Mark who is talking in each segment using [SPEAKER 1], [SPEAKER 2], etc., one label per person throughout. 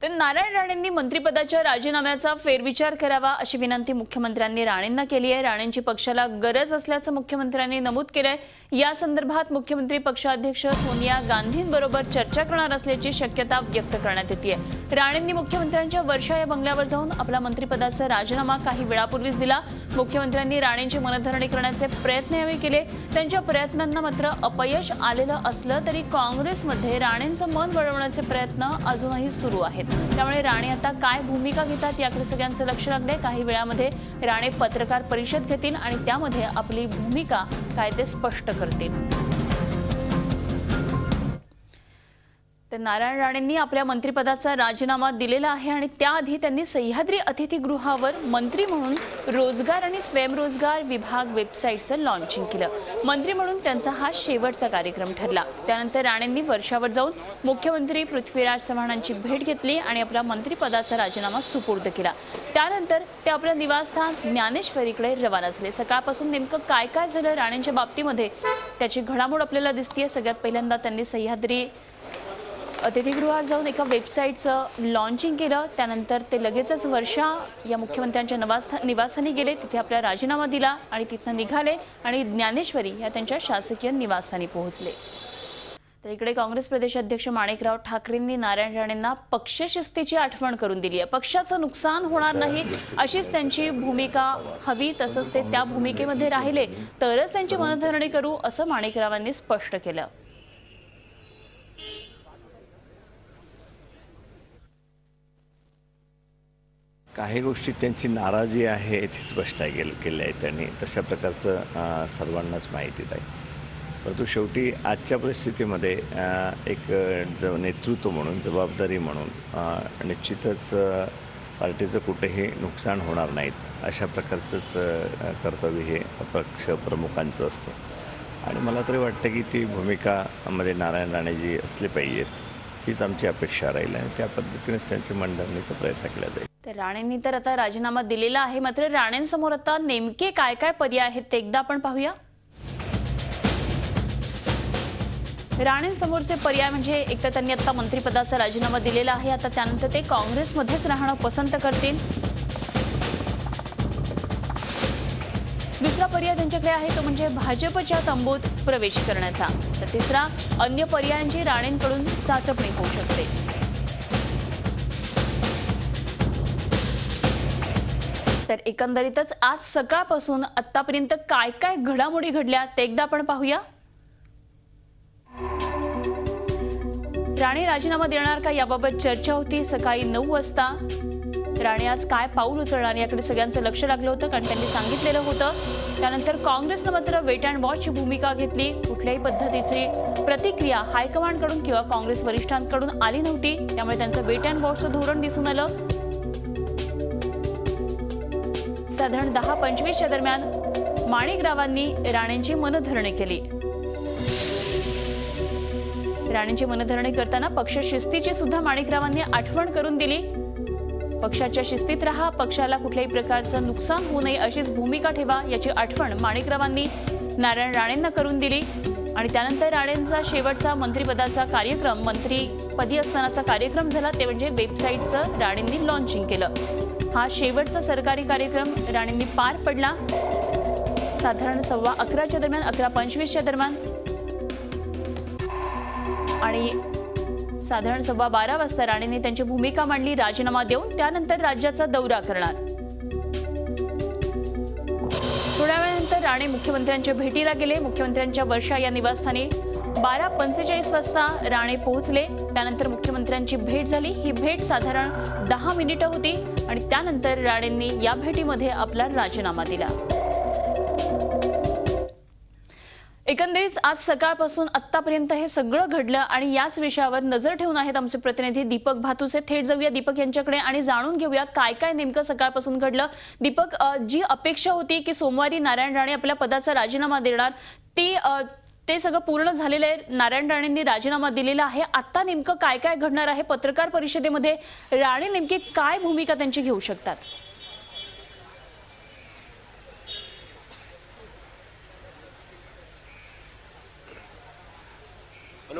[SPEAKER 1] तर नारायण राणेंनी मंत्रिपदाच्या राजीनाम्याचा फेरविचार करावा अशी विनंती मुख्यमंत्र्यांनी राणेंना केली आहे। राणेंची पक्षाला गरज असल्याचं मुख्यमंत्र्यांनी नमूद केलंय। या संदर्भात मुख्यमंत्री पक्षाध्यक्ष सोनिया गांधींबरोबर चर्चा करणार असल्याची शक्यता व्यक्त करण्यात येते। राणेंनी मुख्यमंत्र्यांच्या वर्षा या बंगल्यावर जाऊन आपला मंत्रिपदाचा राजीनामा काही वेळापूर्वीच दिला। मुख्यमंत्र्यांनी राणेंची मनधरणी करण्याचे प्रयत्न यावेळी केले। त्यांच्या प्रयत्नांना मात्र अपयश आलेलं असलं तरी काँग्रेसमध्ये राणेंचं मन वळवण्याचे प्रयत्न अजूनही सुरू आहेत। त्यामुळे राणे आता काय भूमिका घेतात याकडे सगळ्यांचं लक्ष लागलंय। काही वेळामध्ये राणे पत्रकार परिषद घेतील आणि त्यामध्ये आपली भूमिका काय ते स्पष्ट करतील। तर नारायण राणेंनी आपल्या मंत्रिपदाचा राजीनामा दिलेला आहे आणि त्याआधी त्यांनी सह्याद्री अतिथीगृहावर मंत्री म्हणून रोजगार आणि स्वयंरोजगार विभाग वेबसाईटचं लॉन्चिंग केलं। मंत्री म्हणून त्यांचा हा शेवटचा कार्यक्रम ठरला। त्यानंतर राणेंनी वर्षावर जाऊन मुख्यमंत्री पृथ्वीराज चव्हाणांची भेट घेतली आणि आपल्या मंत्रिपदाचा राजीनामा सुपूर्द केला। त्यानंतर ते आपल्या निवासस्थान ज्ञानेश्वरीकडे रवाना झाले। सकाळपासून नेमकं काय काय झालं राणेंच्या बाबतीमध्ये त्याची घडामोड आपल्याला दिसतेय। सगळ्यात पहिल्यांदा त्यांनी सह्याद्री अतिथीगृहात जाऊन एका वेबसाईटचं लॉन्चिंग केलं। त्यानंतर ते लगेचच वर्षा या मुख्यमंत्र्यांच्या निवासस्थानी गेले, तिथे आपला राजीनामा दिला आणि तिथून निघाले आणि ज्ञानेश्वरी या त्यांच्या शासकीय निवासस्थानी पोहोचले। तर इकडे काँग्रेस प्रदेशाध्यक्ष माणिकराव ठाकरेंनी नारायण राणेंना पक्षशिस्तीची आठवण करून दिली आहे। पक्षाचं नुकसान होणार नाही अशीच त्यांची भूमिका हवी, तसंच ते त्या भूमिकेमध्ये राहिले तरच त्यांची मनधरणी करू असं माणिकरावांनी स्पष्ट केलं।
[SPEAKER 2] काही गोष्टी त्यांची नाराजी आहे ती स्पष्ट केली आहे त्यांनी, तशा प्रकारचं सर्वांनाच माहिती आहे। परंतु शेवटी आजच्या परिस्थितीमध्ये एक नेतृत्व म्हणून जबाबदारी म्हणून निश्चितच पार्टीचं कुठेही नुकसान होणार नाहीत अशा प्रकारचंच कर्तव्य हे पक्ष प्रमुखांचं असतं आणि मला तरी वाटतं की ती भूमिकामध्ये नारायण राणे जी असली पाहिजेत हीच आमची अपेक्षा राहील आणि त्या पद्धतीनेच त्यांची मनधरणीचा प्रयत्न केला जाईल।
[SPEAKER 1] तर राणेंनी तर आता राजीनामा दिलेला आहे, मात्र राणेंसमोर आता नेमके काय काय पर्याय आहेत ते एकदा आपण पाहूया। राणेंसमोरचे पर्याय म्हणजे एक तर त्यांनी आता मंत्रिपदाचा राजीनामा दिलेला आहे, आता त्यानंतर ते काँग्रेसमध्येच राहणं पसंत करतील। दुसरा पर्याय त्यांच्याकडे आहे तो म्हणजे भाजपच्या तंबूत प्रवेश करण्याचा। तर तिसरा अन्य पर्यायांची राणेंकडून चाचपणी होऊ शकते। तर एकंदरीतच आज सकाळपासून आतापर्यंत काय काय घडामोडी घडल्या ते एकदा आपण पाहूया। राणे राजीनामा देणार का याबाबत चर्चा होती। सकाळी 9 वाजता राणे आज काय पाऊल उचलणार याकडे सगळ्यांचं लक्ष लागलं होतं, कारण त्यांनी सांगितलेलं होतं। त्यानंतर काँग्रेसनं मात्र वेट अँड वॉचची भूमिका घेतली। कुठल्याही पद्धतीची प्रतिक्रिया हायकमांडकडून किंवा काँग्रेस वरिष्ठांकडून आली नव्हती, त्यामुळे त्यांचं वेट अँड वॉचचं धोरण दिसून आलं। साधारण 10-25 दरम्यान माणिकरावांनी राणेंची मनधरणी केली। राणेंची मनधरणी करताना पक्ष शिस्तीची सुद्धा माणिकरावांनी आठवण करून दिली। पक्षाच्या शिस्तीत राहा, पक्षाला कुठल्याही प्रकारचं नुकसान होऊ नये अशीच भूमिका ठेवा याची आठवण माणिकरावांनी नारायण राणेंना करून दिली। आणि त्यानंतर राणेंचा शेवटचा मंत्रिपदाचा कार्यक्रम, मंत्रीपदी असतानाचा कार्यक्रम झाला ते म्हणजे वेबसाईटचं राणेंनी लॉन्चिंग केलं। हा शेवटचा सरकारी कार्यक्रम राणेंनी पार पडला। साधारण 11:15 दरम्यान, 11:25 दरम्यान आणि साधारण 12:15 वाजता राणेंनी त्यांची भूमिका मांडली, राजीनामा देऊन त्यानंतर राज्याचा दौरा करणार। थोड्या वेळानंतर राणे मुख्यमंत्र्यांच्या भेटीला गेले। मुख्यमंत्र्यांच्या वर्षा या निवासस्थानी 12:45 वाजता राणे पोहोचले। त्यानंतर मुख्यमंत्र्यांची भेट झाली। ही भेट साधारण 10 मिनिटं होती आणि त्यानंतर राणेंनी या भेटीमध्ये आपला राजीनामा दिला। एकंदरीत आज सकाळपासून आतापर्यंत हे सगळं घडलं आणि याच विषयावर नजर ठेवून आहेत आमचे प्रतिनिधी दीपक भातुसे। थेट जाऊया दीपक यांच्याकडे आणि जाणून घेऊया काय काय नेमकं सकाळपासून घडलं। दीपक, जी अपेक्षा होती की सोमवारी नारायण राणे आपल्या पदाचा राजीनामा देणार ते सगळं पूर्ण झालेलं आहे। नारायण राणेंनी राजीनामा दिलेला आहे। आता नेमकं काय काय घडणार आहे? पत्रकार परिषदेमध्ये राणे नेमकी काय भूमिका त्यांची घेऊ शकतात?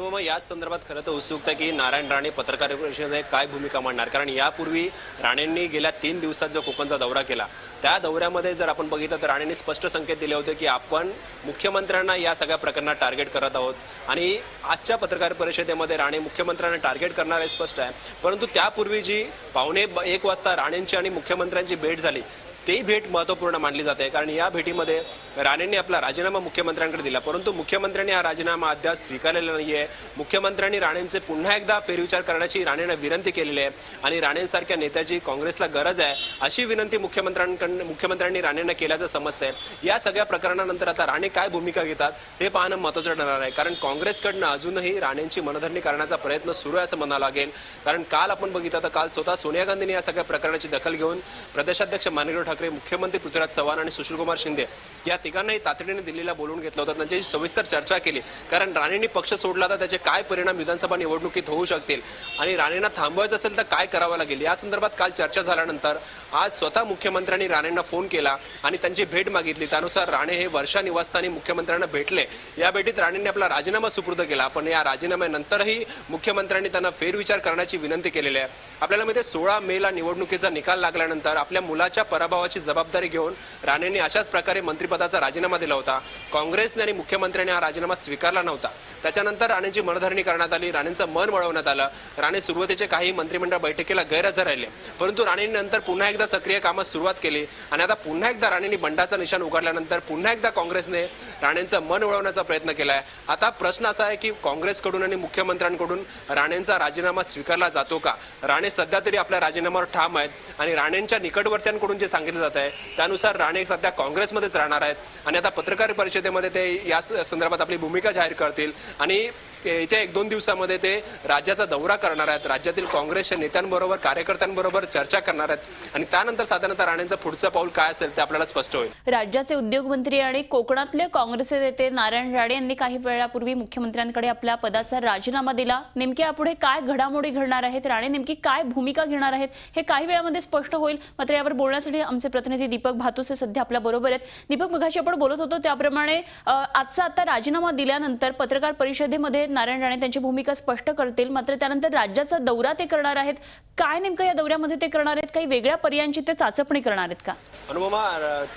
[SPEAKER 3] अनुपमा, याच संदर्भात खरं तर उत्सुकता की नारायण राणे पत्रकार परिषदेत काय भूमिका मांडणार, कारण यापूर्वी राणेंनी गेल्या 3 दिवसात जो कोकणचा दौरा केला त्या दौऱ्यामध्ये जर आपण बघितलं तर राणेंनी स्पष्ट संकेत दिले होते की आपण मुख्यमंत्र्यांना या सगळ्या प्रकरणात टार्गेट करत आहोत आणि आजच्या पत्रकार परिषदेमध्ये राणे मुख्यमंत्र्यांना टार्गेट करणार हे स्पष्ट आहे. परंतु त्यापूर्वी जी 1:15 वाजता राणेंची आणि मुख्यमंत्र्यांची भेट झाली ती भेट महत्त्वपूर्ण मानली जाते, कारण या भेटीमध्ये राणेंनी आपला राजीनामा मुख्यमंत्र्यांकडे दिला, परंतु मुख्यमंत्र्यांनी हा राजीनामा अद्याप स्वीकारलेला नाही आहे. मुख्यमंत्र्यांनी राणेंचे पुन्हा एकदा फेरविचार करण्याची राणेंना विनंती केलेली आहे आणि राणेंसारख्या नेत्याची काँग्रेसला गरज आहे अशी विनंती मुख्यमंत्र्यांनी राणेंना केल्याचं समजतंय. या सगळ्या प्रकरणानंतर आता राणे काय भूमिका घेतात हे पाहणं महत्त्वाचं ठरणार आहे, कारण काँग्रेसकडनं अजूनही राणेंची मनधरणी करण्याचा प्रयत्न सुरू आहे असं म्हणावं लागेल. कारण काल आपण बघितलं तर काल स्वतः सोनिया गांधींनी या सगळ्या प्रकरणाची दखल घेऊन प्रदेशाध्यक्ष माननीय ठाकरे, मुख्यमंत्री पृथ्वीराज चव्हाण आणि सुशीलकुमार शिंदे या तिघांनाही तातडीने दिल्लीला बोलवून घेतलं होतं, त्यांच्याशी सविस्तर चर्चा केली. कारण राणेंनी पक्ष सोडला तर त्याचे काय परिणाम विधानसभा निवडणुकीत होऊ शकतील आणि राणेंना थांबवायचं असेल तर काय करावं लागेल या संदर्भात काल चर्चा झाल्यानंतर आज स्वतः मुख्यमंत्र्यांनी राणेंना फोन केला आणि त्यांची भेट मागितली. त्यानुसार राणे हे वर्षा निवासस्थानी मुख्यमंत्र्यांना भेटले. या भेटीत राणेंनी आपला राजीनामा सुपूर्द केला, पण या राजीनाम्यानंतरही मुख्यमंत्र्यांनी त्यांना फेरविचार करण्याची विनंती केलेली आहे. आपल्याला माहिती 16 मेला निवडणुकीचा निकाल लागल्यानंतर आपल्या मुलाच्या पराभवाची जबाबदारी घेऊन राणेंनी अशाच प्रकारे मंत्रिपदाचा राजीनामा दिला होता. काँग्रेसने आणि मुख्यमंत्र्यांनी हा राजीनामा स्वीकारला नव्हता. त्याच्यानंतर राणेंची मनधरणी करण्यात आली, राणेंचं मन वळवण्यात आलं. राणे सुरुवातीचे काही मंत्रिमंडळ बैठकीला गैरहजर राहिले, परंतु राणेंनी नंतर पुन्हा एकदा सक्रिय कामास सुरुवात केली आणि आता पुन्हा एकदा राणेंनी बंडाचा निशाण उघडल्यानंतर पुन्हा एकदा काँग्रेसने राणेंचं मन वळवण्याचा प्रयत्न केलाय. आता प्रश्न असा आहे की काँग्रेसकडून आणि मुख्यमंत्र्यांकडून राणेंचा राजीनामा स्वीकारला जातो का? राणे सध्या तरी आपल्या राजीनाम्यावर ठाम आहेत आणि राणेंच्या निकटवर्त्यांकडून जे सांगितलं जात आहे त्यानुसार राणे सध्या काँग्रेसमध्येच राहणार आहेत आणि आता पत्रकार परिषदेमध्ये ते या संदर्भात आपली भूमिका जाहीर करतील आणि येत्या 1-2 दिवसामध्ये ते राज्याचा दौरा करणार आहेत. राज्यातील काँग्रेसच्या नेत्यांबरोबर, कार्यकर्त्यांबरोबर चर्चा करणार आहेत आणि त्यानंतर साधारणतः राणेंचं पुढचं पाऊल काय असेल ते आपल्याला स्पष्ट होईल.
[SPEAKER 1] राज्याचे उद्योगमंत्री आणि कोकणातले काँग्रेसचे नेते नारायण राणे यांनी काही वेळापूर्वी मुख्यमंत्र्यांकडे आपल्या पदाचा राजीनामा दिला. नेमक्या यापुढे काय घडामोडी घडणार आहेत, राणे नेमकी काय भूमिका घेणार आहेत हे काही वेळामध्ये स्पष्ट होईल. मात्र यावर बोलण्यासाठी आमचे प्रतिनिधी दीपक भातुसे सध्या आपल्या बरोबर आहेत. दीपक, मगाशी आपण बोलत होतो त्याप्रमाणे आता राजीनामा दिल्यानंतर पत्रकार परिषदेमध्ये नारायण राणे त्यांची भूमिका स्पष्ट करतील, मात्र त्यानंतर राज्याचा दौरा ते करणार आहेत. काय नेमकं या दौऱ्यामध्ये ते करणार आहेत? काही वेगळ्या पर्यायांची ते चाचपणी करणार आहेत का?
[SPEAKER 3] अनुपमा,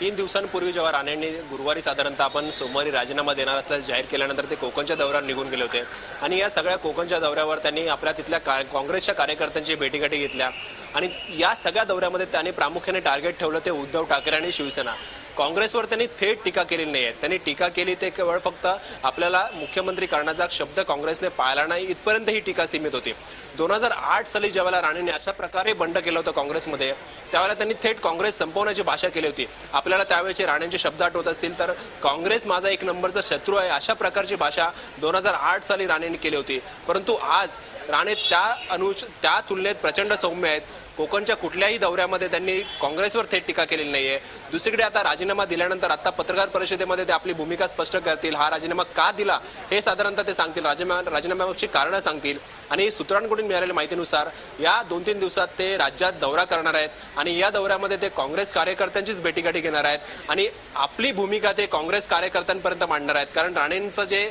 [SPEAKER 3] 3 दिवसांपूर्वी जेव्हा राणेंनी गुरुवारी साधारणतः आपण सोमवारी राजीनामा देणार असल्याचं जाहीर केल्यानंतर ते कोकणच्या दौऱ्यावर निघून गेले होते आणि या सगळ्या कोकणच्या दौऱ्यावर त्यांनी आपल्या तिथल्या काँग्रेसच्या कार्यकर्त्यांची भेटीगाठी घेतल्या आणि या सगळ्या दौऱ्यामध्ये त्यांनी प्रामुख्याने टार्गेट ठेवलं ते उद्धव ठाकरे आणि शिवसेना. काँग्रेसवर त्यांनी थेट टीका केलेली नाही आहे. त्यांनी टीका केली ते केवळ फक्त आपल्याला मुख्यमंत्री करण्याचा शब्द काँग्रेसने पाळला नाही इथपर्यंत ही टीका सीमित होती. 2008 साली ज्यावेळेला राणेंनी अशा प्रकारे बंड केलं होतं काँग्रेसमध्ये त्यावेळेला त्यांनी थेट काँग्रेस संपवण्याची भाषा केली होती. आपल्याला त्यावेळेचे राणेंचे शब्द आठवत असतील तर काँग्रेस माझा 1 नंबरचा शत्रू आहे अशा प्रकारची भाषा 2008 साली राणेंनी केली होती. परंतु आज राणे त्या तुलनेत प्रचंड सौम्य आहेत. कोकणच्या कुठल्याही दौऱ्यामध्ये त्यांनी काँग्रेसवर थेट टीका केलेली नाहीये. दुसरीकडे आता राजीनामा दिल्यानंतर आता पत्रकार परिषदेमध्ये ते आपली भूमिका स्पष्ट करतील. हा राजीनामा का दिला हे साधारणतः ते सांगतील, राजीनाम्याची कारणं सांगतील आणि सूत्रांकडून मिळालेल्या माहितीनुसार या 2-3 दिवसात ते राज्यात दौरा करणार आहेत आणि या दौऱ्यामध्ये ते काँग्रेस कार्यकर्त्यांचीच भेटीगाठी घेणार आहेत आणि आपली भूमिका ते काँग्रेस कार्यकर्त्यांपर्यंत मांडणार आहेत. कारण राणेंचं जे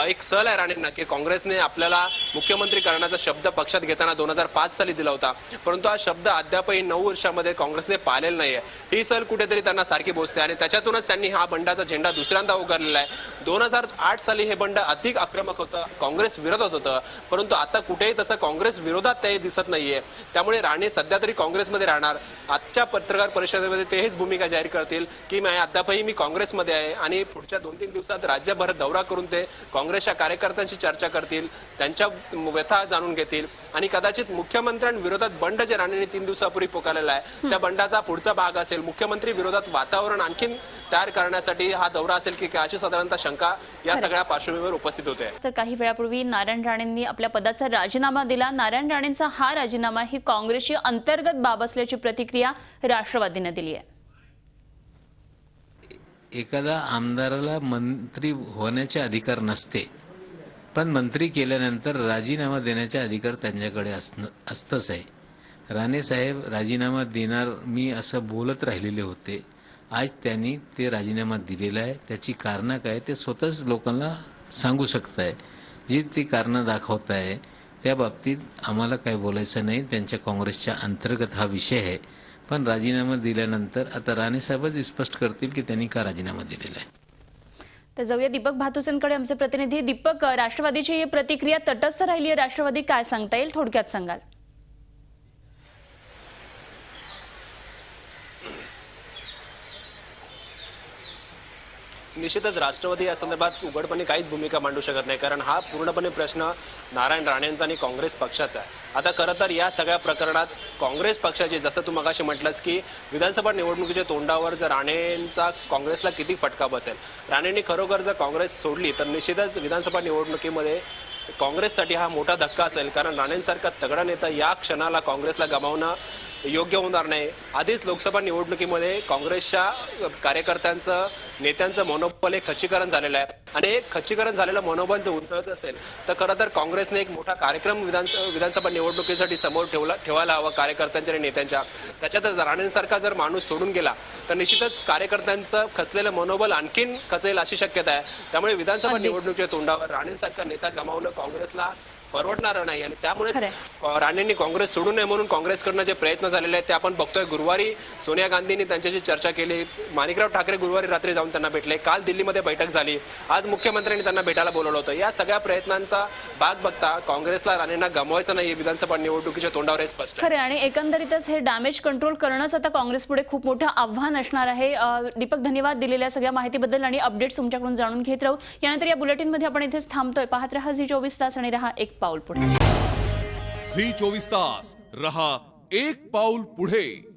[SPEAKER 3] एक सल आहे राणेंना की काँग्रेसने आपल्याला मुख्यमंत्री करण्याचा शब्द पक्षात घेताना 2005 साली दिला होता, परंतु हा शब्द अद्यापही 9 वर्षामध्ये काँग्रेसने पाळलेला नाहीये. ही सल कुठेतरी त्यांना सारखी बोचते आणि त्याच्यातूनच त्यांनी हा बंडाचा झेंडा दुसऱ्यांदा उगारलेला आहे. 2008 साली हे बंड अधिक आक्रमक होतं, काँग्रेस विरोधात होतं, परंतु आता कुठेही तसं काँग्रेस विरोधात ते दिसत नाहीये. त्यामुळे राणे सध्या तरी काँग्रेसमध्ये राहणार. आजच्या पत्रकार परिषदेमध्ये ते हेच भूमिका जाहीर करतील की अद्यापही मी काँग्रेसमध्ये आहे आणि पुढच्या 2-3 दिवसात राज्यभर दौरा करून ते काँग्रेसच्या कार्यकर्त्यांशी चर्चा करतील, त्यांच्या व्यथा जाणून घेतील आणि कदाचित मुख्यमंत्र्यांविरोधात बंड जे राणेंनी 3 दिवसापूर्वी पुकारलेला आहे त्या बंडाचा पुढचा भाग असेल. मुख्यमंत्री विरोधात वातावरण आणखीन तयार करण्यासाठी हा दौरा असेल की काय अशी साधारणतः शंका या सगळ्या पार्श्वभूमीवर उपस्थित होते.
[SPEAKER 1] तर काही वेळापूर्वी नारायण राणेंनी आपल्या पदाचा राजीनामा दिला. नारायण राणेंचा हा राजीनामा ही काँग्रेसची अंतर्गत बाब असल्याची प्रतिक्रिया राष्ट्रवादीने दिली आहे.
[SPEAKER 4] एखादा आमदाराला मंत्री होण्याचे अधिकार नसते, पण मंत्री केल्यानंतर राजीनामा देण्याचे अधिकार त्यांच्याकडे असतंच आहे. राणे साहेब राजीनामा देणार मी असं बोलत राहिलेले होते. आज त्यांनी ते राजीनामा दिलेला आहे. त्याची कारणं काय ते स्वतःच लोकांना सांगू शकत आहे. जी ती कारणं दाखवत आहे त्या बाबतीत आम्हाला काही बोलायचं नाही. त्यांच्या काँग्रेसच्या अंतर्गत हा विषय आहे. पण राजीनामा दिल्यानंतर आता राणेसाहेबच स्पष्ट करतील की त्यांनी का राजीनामा दिलेला आहे.
[SPEAKER 1] तर जाऊया दीपक भातुसेंकडे. आमचे प्रतिनिधी दीपक, राष्ट्रवादीची ही प्रतिक्रिया तटस्थ राहिली आहे. राष्ट्रवादी काय सांगता येईल, थोडक्यात सांगाल?
[SPEAKER 3] निश्चितच राष्ट्रवादी या संदर्भात उघडपणे काहीच भूमिका मांडू शकत नाही, कारण हा पूर्णपणे प्रश्न नारायण राणेंचा आणि काँग्रेस पक्षाचा आहे. आता खरं तर या सगळ्या प्रकरणात काँग्रेस पक्षाचे, जसं तू मगाशी म्हटलंस की विधानसभा निवडणुकीच्या तोंडावर जर राणेंचा काँग्रेसला किती फटका बसेल, राणेंनी खरोखर जर काँग्रेस सोडली तर निश्चितच विधानसभा निवडणुकीमध्ये काँग्रेससाठी हा मोठा धक्का असेल. कारण राणेंसारखा तगडा नेता या क्षणाला काँग्रेसला गमावणं योग्य होणार नाही. आधीच लोकसभा निवडणुकीमध्ये काँग्रेसच्या कार्यकर्त्यांचं, नेत्यांचं मनोबल हे खच्चीकरण झालेलं आहे आणि हे खच्चीकरण झालेलं मनोबल जर उंचावत असेल तर खरं तर काँग्रेसने एक मोठा कार्यक्रम विधानसभा निवडणुकीसाठी समोर ठेवायला हवा कार्यकर्त्यांच्या आणि नेत्यांच्या. त्याच्यातच राणेंसारखा जर माणूस सोडून गेला तर निश्चितच कार्यकर्त्यांचं खचलेलं मनोबल आणखीन खचेल अशी शक्यता आहे. त्यामुळे विधानसभा निवडणुकीच्या तोंडावर राणेंसारखा नेता गमावणं काँग्रेसला परवडणार नाही आणि त्यामुळे राणेंनी काँग्रेस सोडू नये म्हणून काँग्रेसकडनं जे प्रयत्न झालेले आहेत ते आपण बघतोय. गुरुवारी सोनिया गांधींनी त्यांच्याशी चर्चा केली, माणिकराव ठाकरे गुरुवारी रात्री जाऊन त्यांना भेटले, काल दिल्लीमध्ये बैठक झाली, आज मुख्यमंत्र्यांनी त्यांना भेटायला बोलवलं होतं. या सगळ्या प्रयत्नांचा भाग बघता काँग्रेसला राणेंना गमवायचं नाही विधानसभा निवडणुकीच्या तोंडावर हे स्पष्ट आहे.
[SPEAKER 1] खरं आणि एकंदरीतच हे डॅमेज कंट्रोल करणंच आता काँग्रेसपुढे खूप मोठं आव्हान असणार आहे. दीपक, धन्यवाद दिलेल्या सगळ्या माहितीबद्दल आणि अपडेट्स तुमच्याकडून जाणून घेत राहू. यानंतर या बुलेटिनमध्ये आपण इथेच थांबतोय. पाहत रहा झी 24 तास आणि रहा एक पाऊल पुढे.
[SPEAKER 5] झी 24 तास रहा एक पाऊल पुढे.